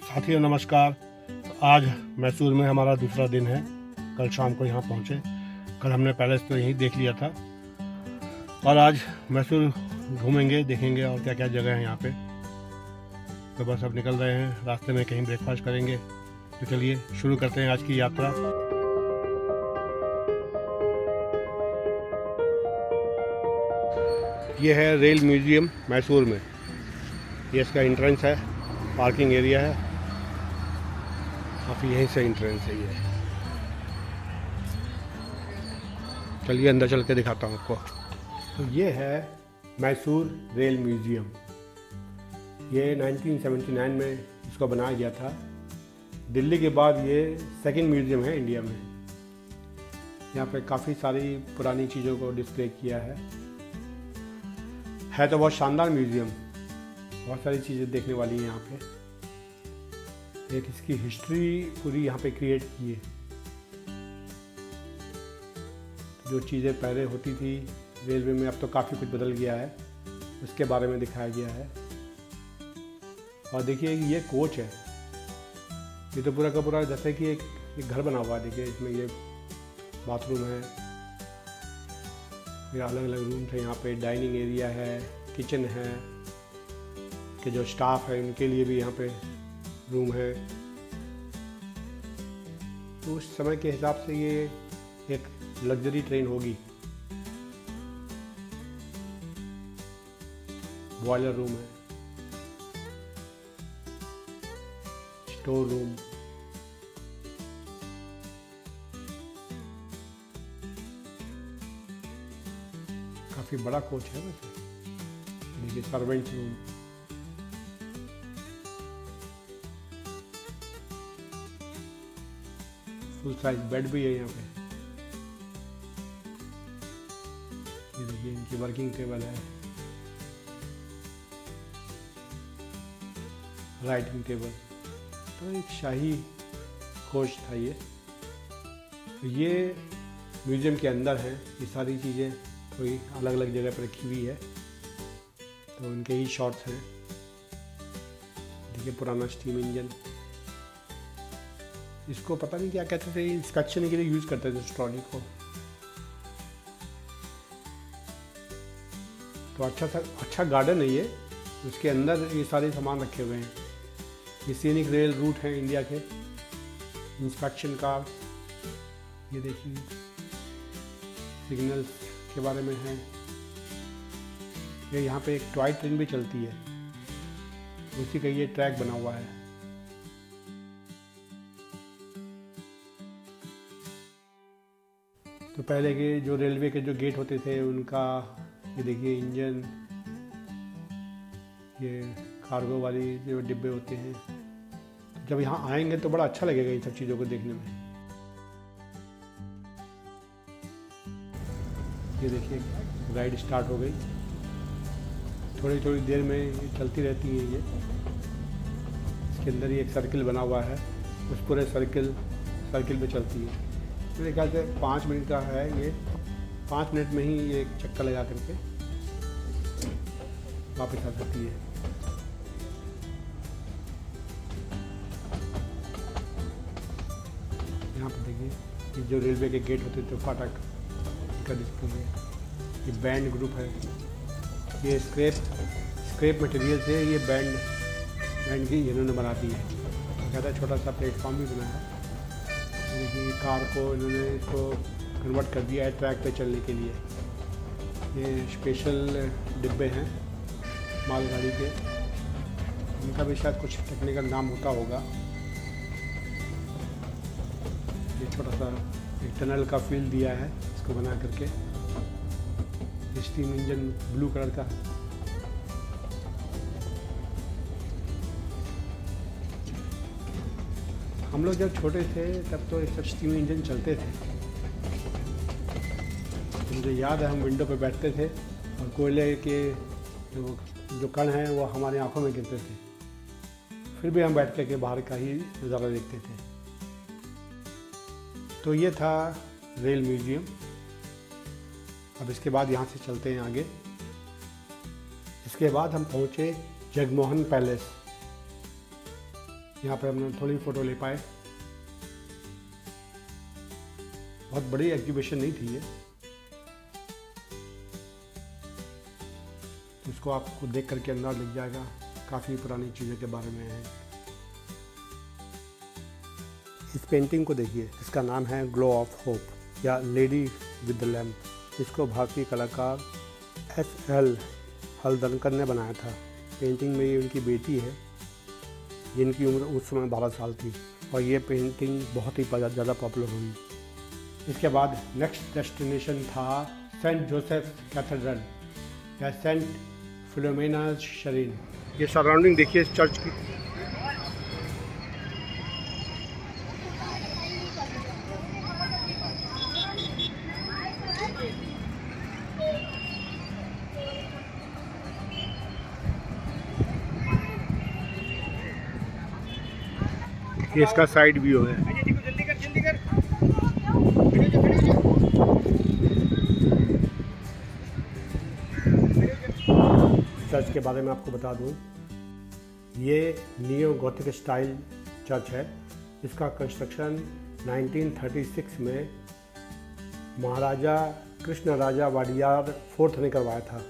साथियों नमस्कार। आज मैसूर में हमारा दूसरा दिन है। कल शाम को यहाँ पहुँचे। कल हमने पैलेस तो यहीं देख लिया था और आज मैसूर घूमेंगे, देखेंगे और क्या क्या जगह है यहाँ पे। तो बस अब निकल रहे हैं, रास्ते में कहीं ब्रेकफास्ट करेंगे। तो चलिए शुरू करते हैं आज की यात्रा। ये है रेल म्यूज़ियम मैसूर में। ये इसका एंट्रेंस है, पार्किंग एरिया है, काफ़ी यहीं से एंट्रेंस है ये। चलिए अंदर चल के दिखाता हूँ आपको। तो ये है मैसूर रेल म्यूज़ियम। ये 1979 में इसको बनाया गया था। दिल्ली के बाद ये सेकंड म्यूज़ियम है इंडिया में। यहाँ पे काफ़ी सारी पुरानी चीज़ों को डिस्प्ले किया है तो बहुत शानदार म्यूज़ियम। बहुत सारी चीज़ें देखने वाली हैं यहाँ पे। एक इसकी हिस्ट्री पूरी यहाँ पे क्रिएट की है। जो चीज़ें पहले होती थी रेलवे में, अब तो काफ़ी कुछ बदल गया है, उसके बारे में दिखाया गया है। और देखिए ये कोच है। ये तो पूरा का पूरा जैसे कि एक घर बना हुआ है। देखिए इसमें ये बाथरूम है, ये अलग अलग रूम थे। यहाँ पे डाइनिंग एरिया है, किचन है, कि जो स्टाफ है उनके लिए भी यहाँ पे रूम है। तो उस समय के हिसाब से ये एक लग्जरी ट्रेन होगी। बॉयलर रूम है, स्टोर रूम, काफी बड़ा कोच है वैसे। देखिए servants room, full size bed भी है यहाँ पे। ये देखिए इनकी वर्किंग टेबल है, राइटिंग टेबल। तो एक शाही कोच था ये। तो ये म्यूज़ियम के अंदर है। ये सारी चीज़ें कोई अलग अलग जगह पर रखी हुई है। तो उनके ही शॉट्स हैं। देखिए पुराना स्टीम इंजन, इसको पता नहीं क्या कहते थे, इंस्पेक्शन के लिए यूज़ करते थे इस ट्रॉली को। तो अच्छा गार्डन है ये। उसके अंदर ये सारे सामान रखे हुए हैं। ये सीनिक रेल रूट है इंडिया के। इंस्पेक्शन कार, ये देखिए सिग्नल्स के बारे में है। ये यहाँ पे एक टॉय ट्रेन भी चलती है, उसी का ये ट्रैक बना हुआ है। तो पहले के जो रेलवे के जो गेट होते थे उनका, ये देखिए इंजन, ये कार्गो वाली जो डिब्बे होते हैं। तो जब यहाँ आएंगे तो बड़ा अच्छा लगेगा इन सब चीज़ों को देखने में। ये देखिए राइड स्टार्ट हो गई। थोड़ी थोड़ी देर में ये चलती रहती है। ये इसके अंदर ही एक सर्किल बना हुआ है, उस पूरे सर्किल पे चलती है। मेरे ख्याल से 5 मिनट का है ये। 5 मिनट में ही ये एक चक्कर लगा करके वापस आ सकती है। यहाँ पर देखिए ये जो रेलवे के गेट होते थे फाटक का डिस्प्ले है। ये बैंड ग्रुप है। ये स्क्रेप मटेरियल से ये बैंड की इन्होंने बना दी है। कहता है छोटा सा प्लेटफॉर्म भी बना है। देखिए कार को इन्होंने इसको कन्वर्ट कर दिया है ट्रैक पे चलने के लिए। ये स्पेशल डिब्बे हैं मालगाड़ी के, इनका भी शायद कुछ टेक्निकल नाम होता होगा। ये छोटा सा एक टनल का फील दिया है इसको बना करके। स्टीम इंजन ब्लू कलर का। हम लोग जब छोटे थे तब तो ये सब स्टीम इंजन चलते थे। मुझे याद है हम विंडो पे बैठते थे और कोयले के जो कण हैं वो हमारी आंखों में गिरते थे, फिर भी हम बैठ के बाहर का ही नज़ारा देखते थे। तो ये था रेल म्यूज़ियम। अब इसके बाद यहाँ से चलते हैं आगे। इसके बाद हम पहुँचे जगमोहन पैलेस। यहाँ पर हमने थोड़ी फ़ोटो ले पाए। बहुत बड़ी एग्जीबिशन नहीं थी ये, इसको आपको देख करके अंदाज लग जाएगा, काफ़ी पुरानी चीज़ों के बारे में है। इस पेंटिंग को देखिए, इसका नाम है ग्लो ऑफ होप या लेडी विद द लैम्प। इसको भारतीय कलाकार S.L. हल्दनकर ने बनाया था। पेंटिंग में ये उनकी बेटी है जिनकी उम्र उस समय 12 साल थी और ये पेंटिंग बहुत ही ज़्यादा पॉपुलर हुई। इसके बाद नेक्स्ट डेस्टिनेशन था सेंट जोसेफ कैथेड्रल या सेंट फिलोमेना शरीन। ये सराउंडिंग देखिए इस चर्च की। ये इसका साइड व्यू है। चर्च के बारे में आपको बता दूं, ये नियो गोथिक स्टाइल चर्च है। इसका कंस्ट्रक्शन 1936 में महाराजा कृष्णराजा वाडियार फोर्थ ने करवाया था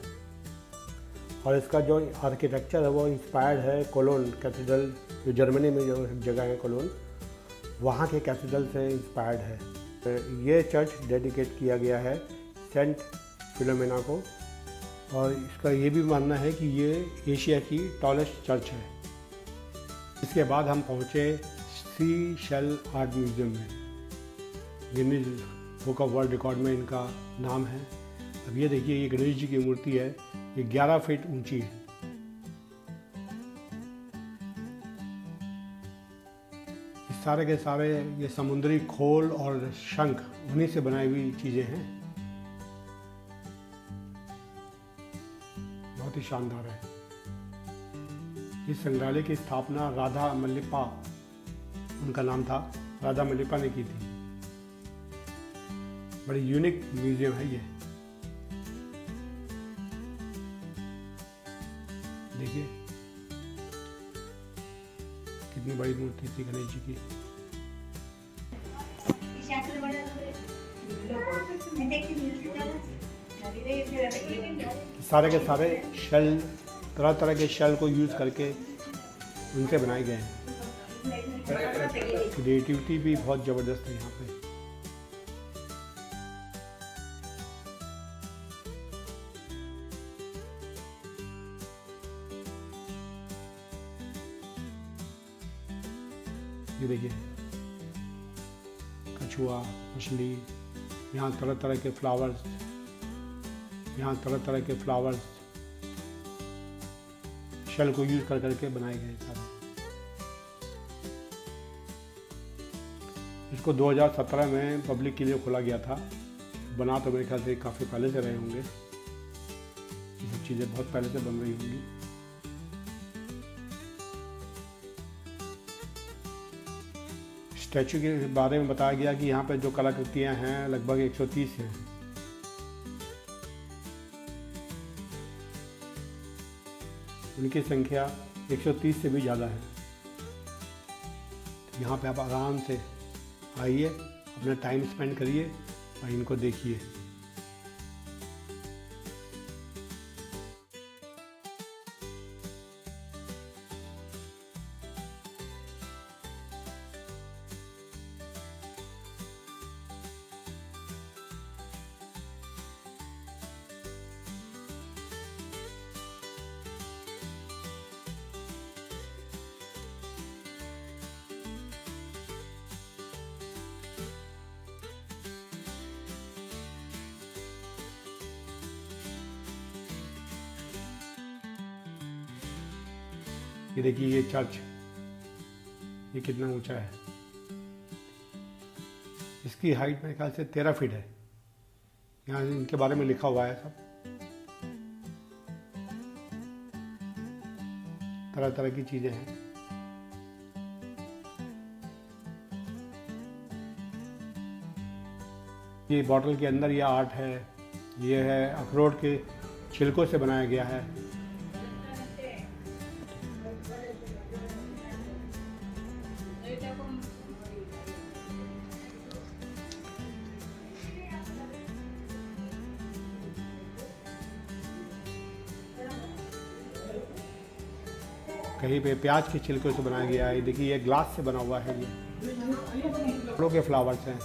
और इसका जो आर्किटेक्चर है वो इंस्पायर्ड है कोलोन कैथेड्रल, जो जर्मनी में जो जगह है कोलोन, वहाँ के कैथेड्रल से इंस्पायर्ड है। ये चर्च डेडिकेट किया गया है सेंट फिलोमेना को और इसका ये भी मानना है कि ये एशिया की टॉलेस्ट चर्च है। इसके बाद हम पहुँचे सी शेल आर्ट म्यूज़ियम में। Guinness book of world record में इनका नाम है। अब ये देखिए, ये गणेश जी की मूर्ति है, ये 11 फीट ऊंची है। सारे के सारे ये समुद्री खोल और शंख उन्हीं से बनाई हुई चीज़ें हैं। बहुत ही शानदार है। इस संग्रहालय की स्थापना राधा मल्लिप्पा, उनका नाम था, राधा मल्लिप्पा ने की थी। बड़ी यूनिक म्यूजियम है ये। देखिए कितनी बड़ी मूर्ति थी गणेश जी की। सारे के सारे शेल, तरह तरह के शेल को यूज़ करके उनसे बनाए गए हैं। क्रिएटिविटी भी बहुत ज़बरदस्त है यहाँ पे। ये देखिए कछुआ, मछली, यहाँ तरह तरह के फ्लावर्स, यहाँ तरह तरह के फ्लावर्स शेल को यूज कर करके बनाए गए सारे। इसको 2017 में पब्लिक के लिए खोला गया था। बना तो मेरे ख्याल से काफ़ी पहले से रहे होंगे, ये सब चीज़ें बहुत पहले से बन रही होंगी। स्टैचू के बारे में बताया गया कि यहाँ पर जो कलाकृतियाँ हैं लगभग 130 हैं। उनकी संख्या 130 से भी ज़्यादा है। यहाँ पे आप आराम से आइए, अपना टाइम स्पेंड करिए और इनको देखिए। ये देखिए ये चर्च, ये कितना ऊंचा है। इसकी हाइट मेरे ख्याल से 13 फीट है। यहाँ इनके बारे में लिखा हुआ है सब, तरह तरह की चीज़ें हैं। ये बॉटल के अंदर ये आर्ट है, ये है अखरोट के छिलकों से बनाया गया है। कहीं पे प्याज के छिलके से बनाया गया है। देखिए ये ग्लास से बना हुआ है, ये फलों के फ्लावर्स हैं।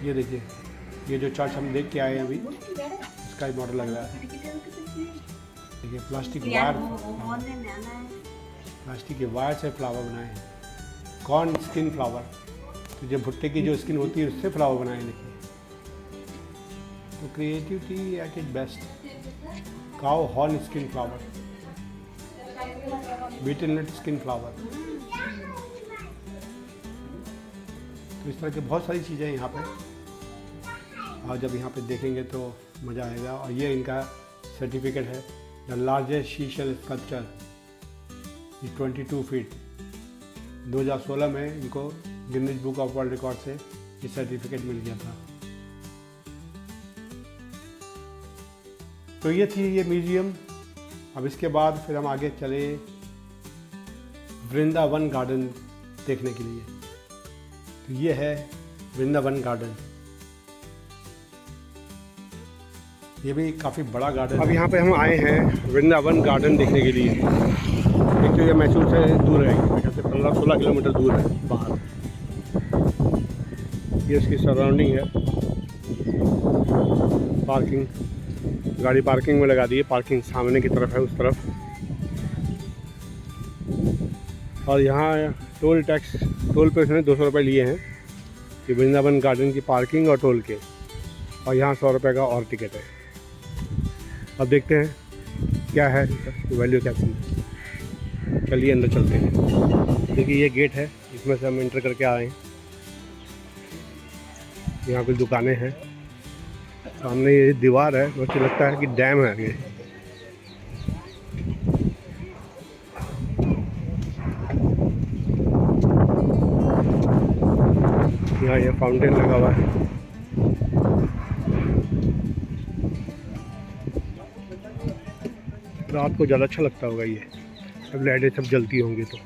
ये देखिए, ये जो चर्च हम देख के आए हैं अभी, इसका ही मॉडल लग रहा है। देखिए प्लास्टिक के वायर से फ्लावर बनाए हैं। कॉर्न स्किन फ्लावर, तो जो भुट्टे की जो स्किन होती है उससे फ्लावर बनाए हैं। देखिए तो creativity at it best. Cow horn skin flower, betel nut skin flower, तो इस तरह की बहुत सारी चीज़ें हैं यहाँ पे, और जब यहाँ पे देखेंगे तो मज़ा आएगा। और ये इनका सर्टिफिकेट है, the largest sisal sculpture is 22 feet. 2016 में इनको Guinness book of world record से ये सर्टिफिकेट मिल गया था। तो ये थी ये म्यूज़ियम। अब इसके बाद फिर हम आगे चले वृंदावन गार्डन देखने के लिए। तो ये है वृंदावन गार्डन, ये भी काफ़ी बड़ा गार्डन। अब यहाँ पे हम आए हैं वृंदावन गार्डन देखने के लिए। एक तो ये मैसूर से दूर है, मेरे ख्याल से 15-16 किलोमीटर दूर है बाहर। ये इसकी सराउंडिंग है। पार्किंग, गाड़ी पार्किंग में लगा दी है, पार्किंग सामने की तरफ है, उस तरफ। और यहाँ टोल टैक्स, टोल पे उसने 200 रुपये लिए हैं कि वृंदावन गार्डन की पार्किंग और टोल के, और यहाँ 100 रुपये का और टिकट है। अब देखते हैं क्या है वैल्यू, क्या है। चलिए अंदर चलते हैं। देखिए ये गेट है, इसमें से हम एंटर करके आए हैं। यहाँ कुछ दुकानें हैं, सामने ये दीवार है, मुझे लगता है कि डैम है ये। यहाँ ये फाउंटेन लगा हुआ है। रात को ज़्यादा अच्छा लगता होगा ये, सब लाइटें सब जलती होंगी तो।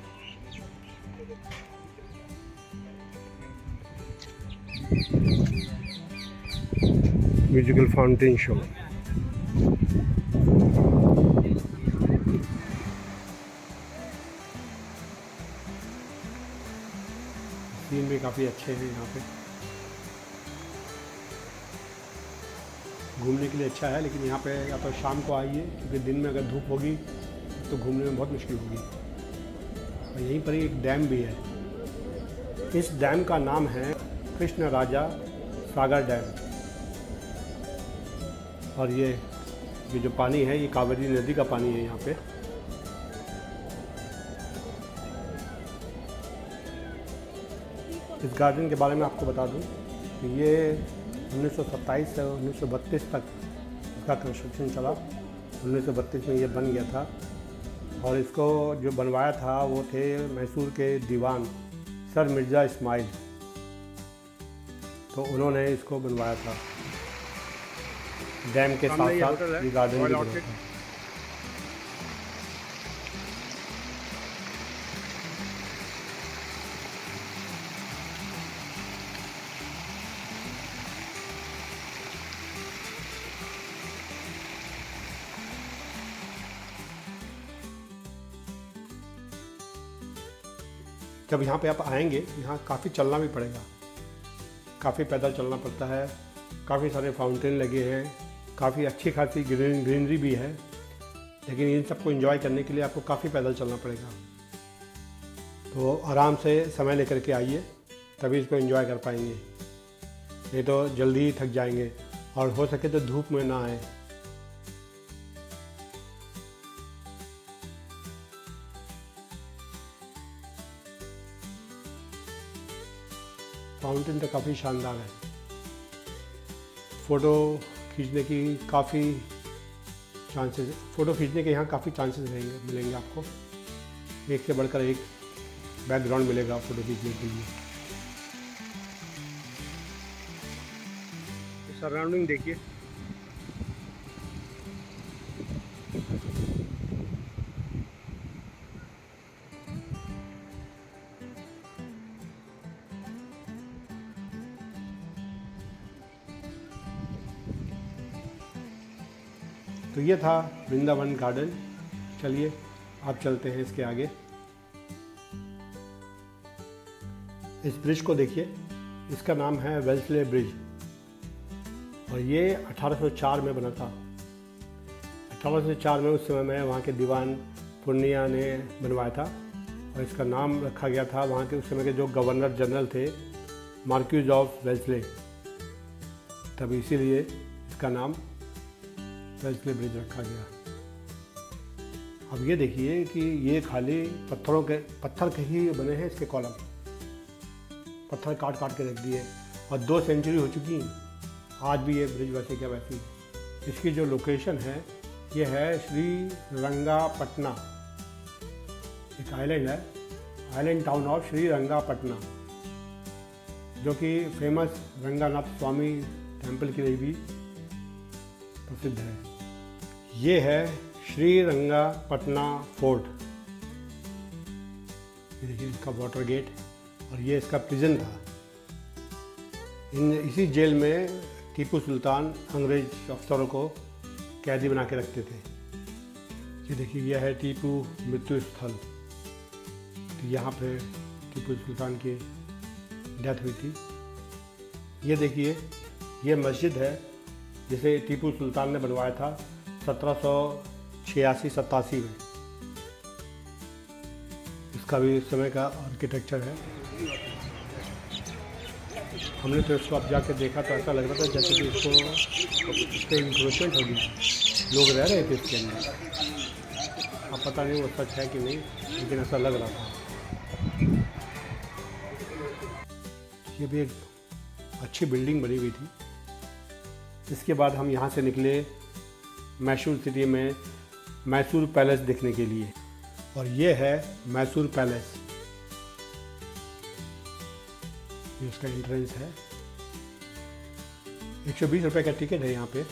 म्यूजिकल फाउंटेन शो, सीन भी काफ़ी अच्छे हैं यहाँ पे, घूमने के लिए अच्छा है। लेकिन यहाँ पे या तो शाम को आइए, क्योंकि दिन में अगर धूप होगी तो घूमने में बहुत मुश्किल होगी। और यहीं पर ही एक डैम भी है। इस डैम का नाम है कृष्ण राजा सागर डैम। और ये जो पानी है ये कावेरी नदी का पानी है यहाँ पे। इस गार्डन के बारे में आपको बता दूं कि ये 1927 से 1932 तक इसका कंस्ट्रक्शन चला। 1932 में ये बन गया था, और इसको जो बनवाया था वो थे मैसूर के दीवान सर मिर्ज़ा इस्माइल, तो उन्होंने इसको बनवाया था। डैम के साथ साथ ये गार्डन भी बना था। जब यहाँ पे आप आएंगे, यहाँ काफ़ी चलना भी पड़ेगा, काफ़ी पैदल चलना पड़ता है। काफ़ी सारे फाउंटेन लगे हैं, काफ़ी अच्छी खासी ग्रीनरी भी है, लेकिन इन सबको एंजॉय करने के लिए आपको काफ़ी पैदल चलना पड़ेगा। तो आराम से समय लेकर के आइए, तभी इसको एंजॉय कर पाएंगे, नहीं तो जल्दी ही थक जाएंगे। और हो सके तो धूप में ना आए। फाउंटेन तो काफ़ी शानदार है, फ़ोटो खींचने की काफ़ी चांसेस, फ़ोटो खींचने के यहाँ काफ़ी चांसेस रहेंगे, मिलेंगे आपको। एक से बढ़कर एक बैकग्राउंड मिलेगा फ़ोटो खींचने के लिए। सराउंडिंग देखिए, तो ये था वृंदावन गार्डन। चलिए आप चलते हैं इसके आगे। इस ब्रिज को देखिए, इसका नाम है वेल्सले ब्रिज और ये 1804 में बना था। 1804 में उस समय में वहाँ के दीवान पूर्णिया ने बनवाया था और इसका नाम रखा गया था वहाँ के उस समय के जो गवर्नर जनरल थे, मार्क्यूज ऑफ वेल्सले, तब इसीलिए इसका नाम वेल्सले ब्रिज रखा गया। अब ये देखिए कि ये खाली पत्थर के ही बने हैं इसके कॉलम, पत्थर काट काट के रख दिए और 2 सेंचुरी हो चुकी हैं, आज भी ये ब्रिज वैसे क्या वैसी है। इसकी जो लोकेशन है ये है श्रीरंगापटना, एक आइलैंड है, आइलैंड टाउन ऑफ श्रीरंगापटना, जो कि फेमस रंगानाथ स्वामी टेम्पल के लिए भी प्रसिद्ध है। ये है श्रीरंगापटना फोर्ट। ये देखिए इसका वाटर गेट और ये इसका प्रिजन था। इसी जेल में टीपू सुल्तान अंग्रेज अफसरों को कैदी बना के रखते थे। ये देखिए यह है टीपू मृत्यु स्थल। तो यहाँ पे टीपू सुल्तान की डेथ हुई थी। ये देखिए ये मस्जिद है जिसे टीपू सुल्तान ने बनवाया था 1786-87 में। इसका भी उस समय का आर्किटेक्चर है। हमने तो इसको अब जाके देखा तो ऐसा लग रहा था जैसे कि इसको इस पर इंक्रोचमेंट होगी, लोग रह रहे थे इसके अंदर। अब पता नहीं वो सच है कि नहीं, लेकिन ऐसा लग रहा था। ये भी एक अच्छी बिल्डिंग बनी हुई थी। इसके बाद हम यहाँ से निकले मैसूर सिटी में मैसूर पैलेस देखने के लिए, और ये है मैसूर पैलेस। ये उसका एंट्रेंस है। 120 रुपये का टिकट है यहाँ पे।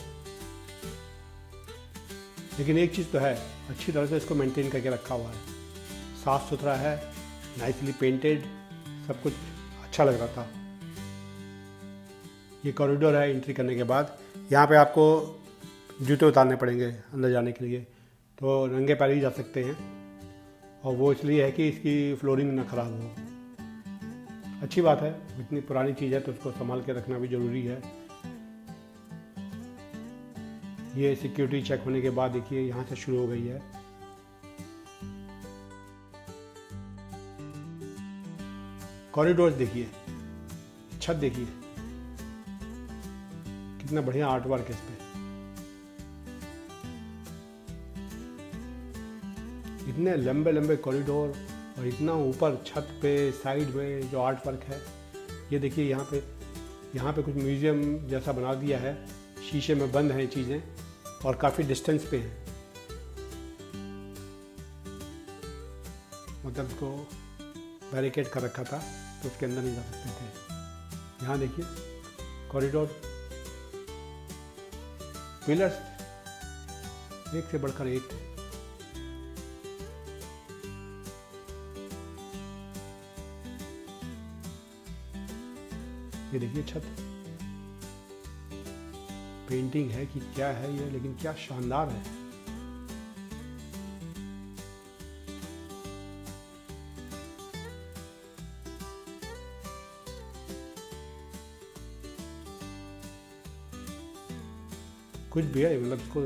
लेकिन एक चीज़ तो है, अच्छी तरह से इसको मेंटेन करके रखा हुआ है, साफ़ सुथरा है, नाइसली पेंटेड, सब कुछ अच्छा लग रहा था। ये कॉरिडोर है एंट्री करने के बाद। यहाँ पे आपको जूते उतारने पड़ेंगे अंदर जाने के लिए, तो नंगे पैर ही जा सकते हैं, और वो इसलिए है कि इसकी फ्लोरिंग ना ख़राब हो। अच्छी बात है, इतनी पुरानी चीज़ है तो उसको संभाल के रखना भी ज़रूरी है। ये सिक्योरिटी चेक होने के बाद देखिए यहाँ से शुरू हो गई है। कॉरिडोर्स देखिए, छत देखिए, कितना बढ़िया आर्ट वर्क है इस पे। इतने लंबे लंबे कॉरिडोर और इतना ऊपर छत पे साइड में जो आर्ट वर्क है। ये देखिए यहाँ पे कुछ म्यूज़ियम जैसा बना दिया है, शीशे में बंद हैं चीज़ें और काफ़ी डिस्टेंस पे हैं, मतलब उसको बैरिकेड कर रखा था तो उसके अंदर नहीं जा सकते थे। यहाँ देखिए कॉरिडोर, पिलर्स एक से बढ़कर एक। ये देखिए छत, पेंटिंग है कि क्या है ये, लेकिन क्या शानदार है। कुछ भी है, मतलब इसको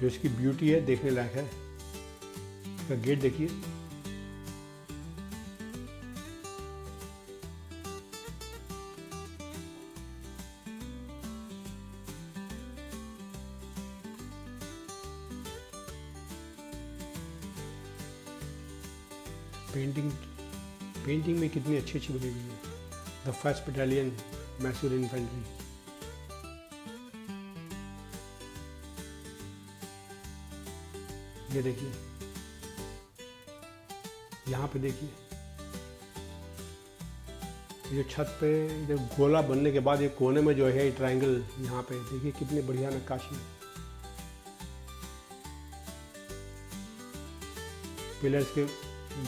जो इसकी ब्यूटी है देखने लायक है। इसका गेट देखिए, पेंटिंग में कितनी अच्छी अच्छी बनी हुई है। The first battalion Mysore infantry. ये देखिए, यहाँ पे देखिए, ये छत पे जो गोला बनने के बाद ये कोने में जो है ट्रायंगल, यहाँ पे देखिए कितनी बढ़िया नक्काशी है। पिलर्स के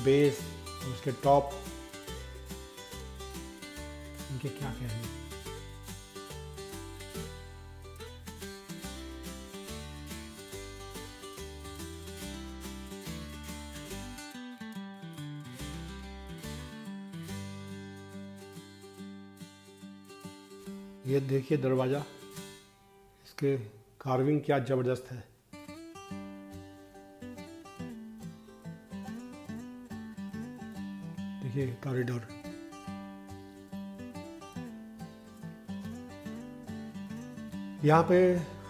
बेस, उसके टॉप, इनके क्या कहेंगे। ये देखिए दरवाज़ा, इसके कार्विंग क्या ज़बरदस्त है। देखिए कॉरिडोर। यहाँ पे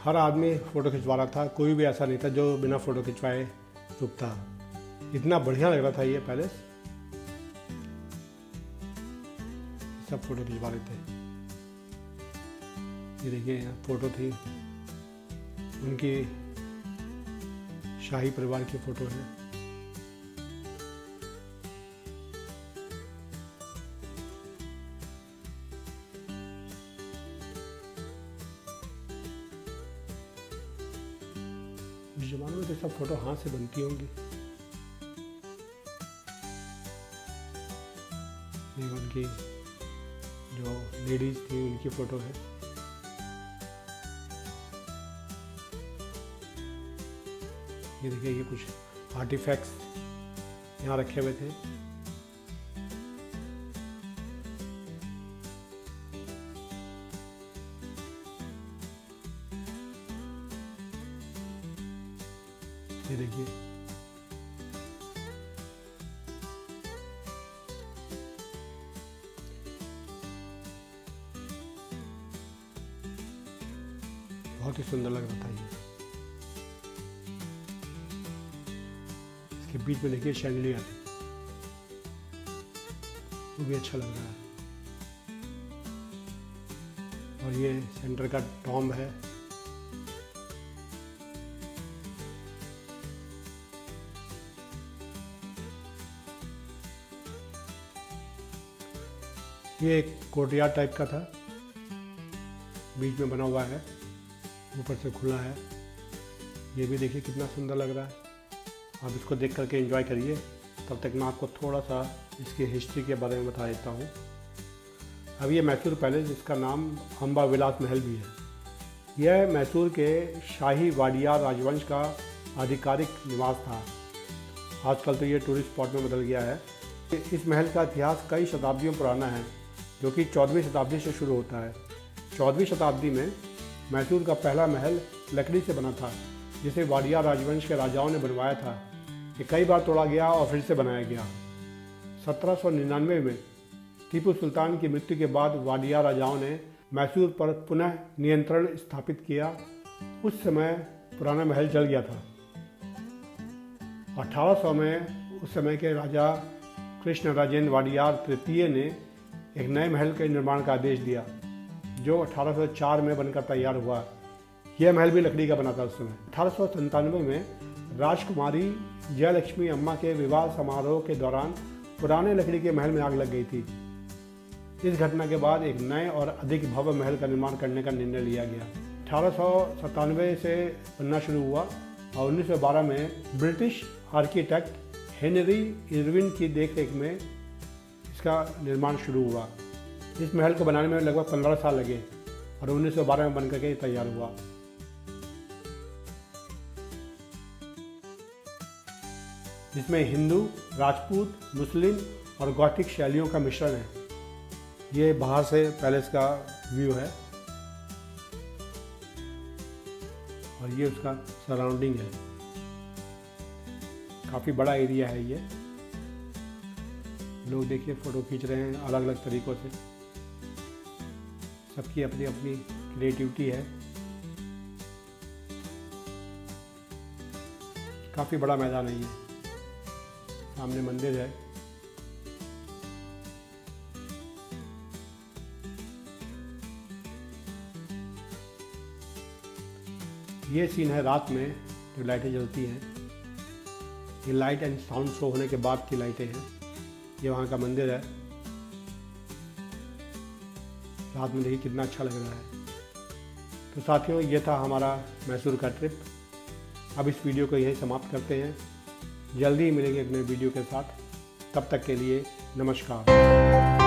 हर आदमी फ़ोटो खिंचवा रहा था, कोई भी ऐसा नहीं था जो बिना फ़ोटो खिंचवाए रुकता। इतना बढ़िया लग रहा था ये पैलेस, सब फ़ोटो खिंचवा रहे थे। ये देखिए यहाँ फ़ोटो थी, उनकी शाही परिवार की फ़ोटो है। इस जमाने में तो सब फोटो हाथ से बनती होंगी। ये उनकी जो लेडीज थी उनकी फ़ोटो है। ये देखिए ये कुछ आर्टिफैक्ट्स यहाँ रखे हुए थे। ये देखिए बहुत ही सुंदर लग रहा था ये। इसके बीच में देखिए शैंडलियर, वो भी अच्छा लग रहा है। और ये सेंटर का टॉम्ब है। ये एक कोर्टयार्ड टाइप का था, बीच में बना हुआ है, ऊपर से खुला है। ये भी देखिए कितना सुंदर लग रहा है। आप इसको देख करके एंजॉय करिए। तब तक मैं आपको थोड़ा सा इसकी हिस्ट्री के बारे में बता देता हूँ। अब ये मैसूर पैलेस, इसका नाम अंबा विलास महल भी है। यह मैसूर के शाही वाडियार राजवंश का आधिकारिक निवास था। आजकल तो ये टूरिस्ट स्पॉट में बदल गया है। इस महल का इतिहास कई शताब्दियों पुराना है, जो कि 14वीं शताब्दी से शुरू होता है। 14वीं शताब्दी में मैसूर का पहला महल लकड़ी से बना था, जिसे वाडियार राजवंश के राजाओं ने बनवाया था। ये कई बार तोड़ा गया और फिर से बनाया गया। 1799 में टीपू सुल्तान की मृत्यु के बाद वाडियार राजाओं ने मैसूर पर पुनः नियंत्रण स्थापित किया। उस समय पुराना महल जल गया था। 1800 में उस समय के राजा कृष्णराजेंद्र वाडियार तृतीय ने एक नए महल के निर्माण का आदेश दिया, जो 1804 में बनकर तैयार हुआ। यह महल भी लकड़ी का बना था उस समय। 1897 में राजकुमारी जयलक्ष्मी अम्मा के विवाह समारोह के दौरान पुराने लकड़ी के महल में आग लग गई थी। इस घटना के बाद एक नए और अधिक भव्य महल का निर्माण करने का निर्णय लिया गया। 1897 से बनना शुरू हुआ और 1912 में ब्रिटिश आर्किटेक्ट हेनरी इरविन की देखरेख में इसका निर्माण शुरू हुआ। इस महल को बनाने में लगभग 15 साल लगे और 1912 में बनकर के तैयार हुआ। इसमें हिंदू, राजपूत, मुस्लिम और गॉथिक शैलियों का मिश्रण है। ये बाहर से पैलेस का व्यू है और ये उसका सराउंडिंग है। काफ़ी बड़ा एरिया है ये। लोग देखिए फ़ोटो खींच रहे हैं अलग अलग तरीक़ों से। सबकी अपनी अपनी क्रिएटिविटी है। काफ़ी बड़ा मैदान है ये। सामने मंदिर है। ये सीन है रात में जो लाइटें जलती हैं। ये लाइट एंड साउंड शो होने के बाद की लाइटें हैं। ये वहाँ का मंदिर है। रात में देखिए कितना अच्छा लग रहा है। तो साथियों, ये था हमारा मैसूर का ट्रिप। अब इस वीडियो को यहीं समाप्त करते हैं। जल्दी ही मिलेंगे एक नए वीडियो के साथ। तब तक के लिए नमस्कार।